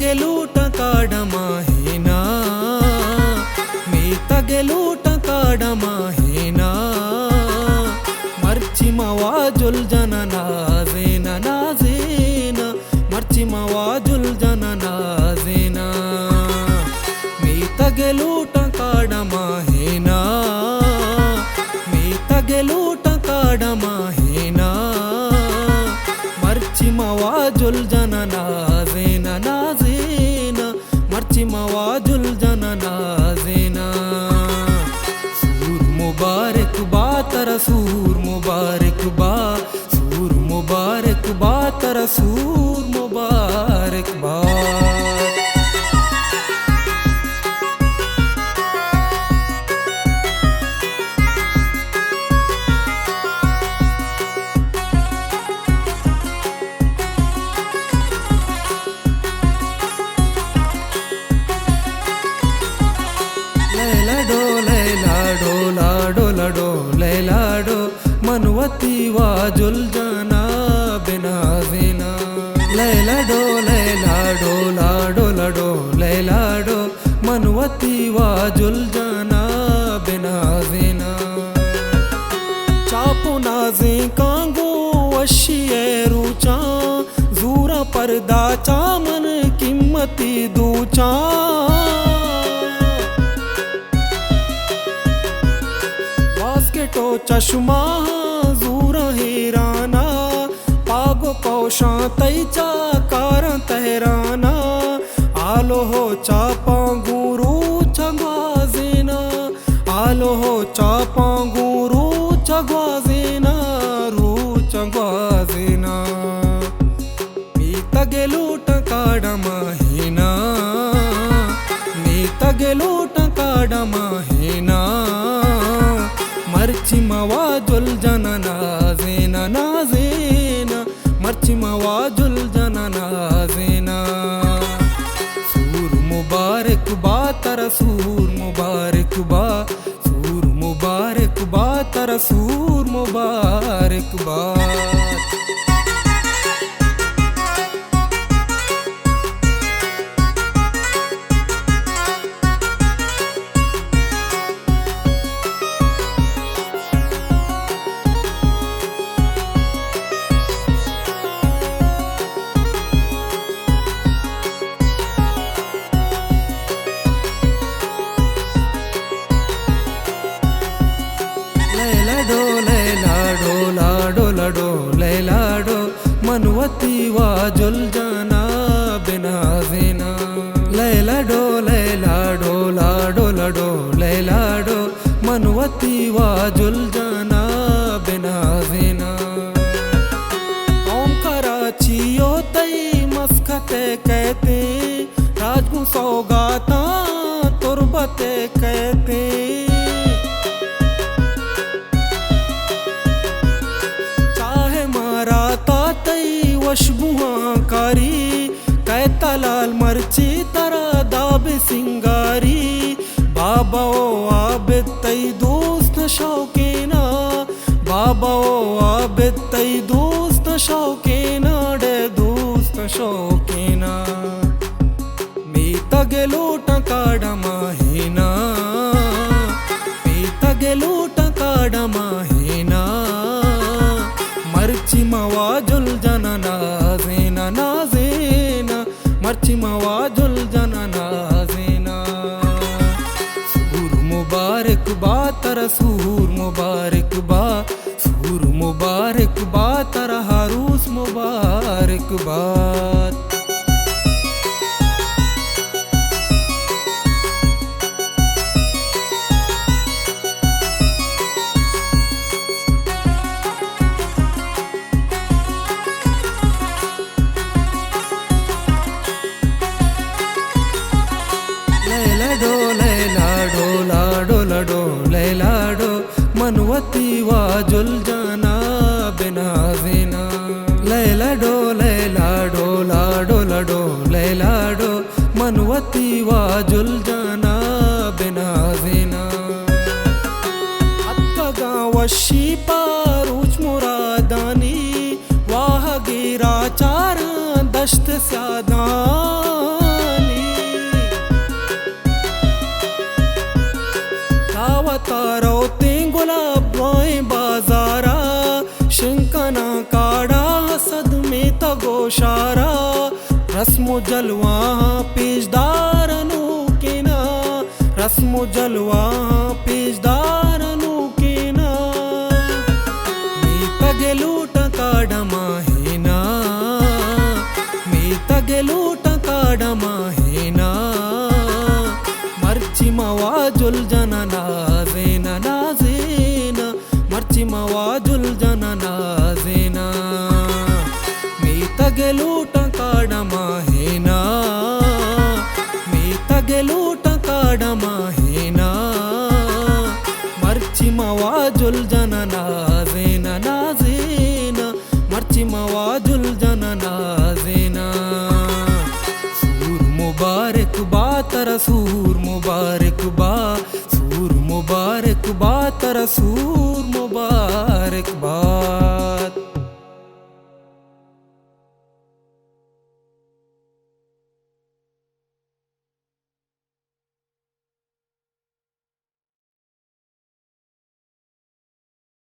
ಗೆಲೂಟ ಕಾಡಮಾಹೇನಾ ಮೀತ ಗೆಲೂಟ ಕಾಡಮಾಹೇನಾ ಮರ್ಚಿ ಮವಾಜುಲ್ ಜನ ನಾಜೇನ ನಾಜೇನ ಮರ್ಚಿ ಮವಾಜುಲ್ ಜನ ನಾಜೇನ ಮೀತ ಗೆಲೂಟ ಕಾಡಮಾಹೇನಾ ಮೀತ ಗೆಲೂಟ ಕಾಡಮಾಹೇನಾ मर्ची मवाजुल जन नाज़ेना नाज़ेना मर्ची मवाजुल जन नाज़ेना सूर मुबारक बा तरा सूर मुबारक बा सूर मुबारक बा तरा सूर मुबारक बा लैलाडो मनवती वाजुल जाना बिनाज़ेना लैलाडो लैलाडो लाडो लडो लैलाडो मनवती वाजुल जाना बिनाज़ेना चापो नाज़े कांगो वशिए रूचा जूरा पर्दा चामन कीमती दूचा तो चश्मा जूरा हेराना पागो पौशा तैचा कार तहराना आलो हो चापा गुरु चगवाजेना आलो हो चापा गुरु चगवाजेना रू चगवाजेना मीत गेलूट काडमाहेना मीत गेलूट काडमाहेना मर्ची मवाजुल जन नाज़ेना नाज़ेना मर्ची मवाजुल जन नाज़ेना सूर मुबारक बा तरा सूर मुबारक बा सूर मुबारक बा तरा सूर मुबारक बा लैलाडो लाडो लडो लैलाडो मनवती वाजुल जाना बिनाज़ेना लैलाडो लैलाडो लाडो लडो लैलाडो मनवती वाजुल जाना बिनाज़ेना कौम कराची तई मस्कते कहते राजगु सौगाता तुरबते कहते वशबुहा कारी कहता लाल मर्ची तरा दाब सिंगारी बाबा ओ आबिद तई दोस्त शौकीना बाबा ओ आबिद तई दोस्त शौकीना डे दोस्त शौकीना मीत गेलूट काडमाहेना मीत गेलूट काडमाहेना मर्ची मवाजुल जन नाज़ेना नाज़ेना मर्ची मवाजुल जन नाज़ेना सूर मुबारक बा तरा सूर मुबारक बा सूर मुबारक बा तरा हारूस मुबारक बा लैलाडो लाडो लडो लैलाडो मनवती वाजुल जाना बिनाज़ेना लैलाडो लैलाडो लाडो लडो लैलाडो मनवती वाजुल जाना बिनाज़ेना अत्तगा वशी पारूच मुरादानी वाह गिरा चार दश्त स्यादा कना काड़ा सद में तगो शारा रस्मो जलवा पेशदार अनूकेना रस्मो जलवा पेशदार अनूकेना मी तगेलूट काडमा हेना मी तगेलूट काडमा हेना मर्ची मवाजुल जना नाजेना नाजेना मर्ची मवाजुल जना नाजेना मी तगेलूट काडमा हेना मी तगेलूट काडमा हेना मर्ची मवाजुल जना नाजेना नाजेना मर्ची मवाजुल जना नाजेना सूर मुबारक बा तरा सूर मुबारक बा सूर मुबारक बा तरा सूर मुबारक बा।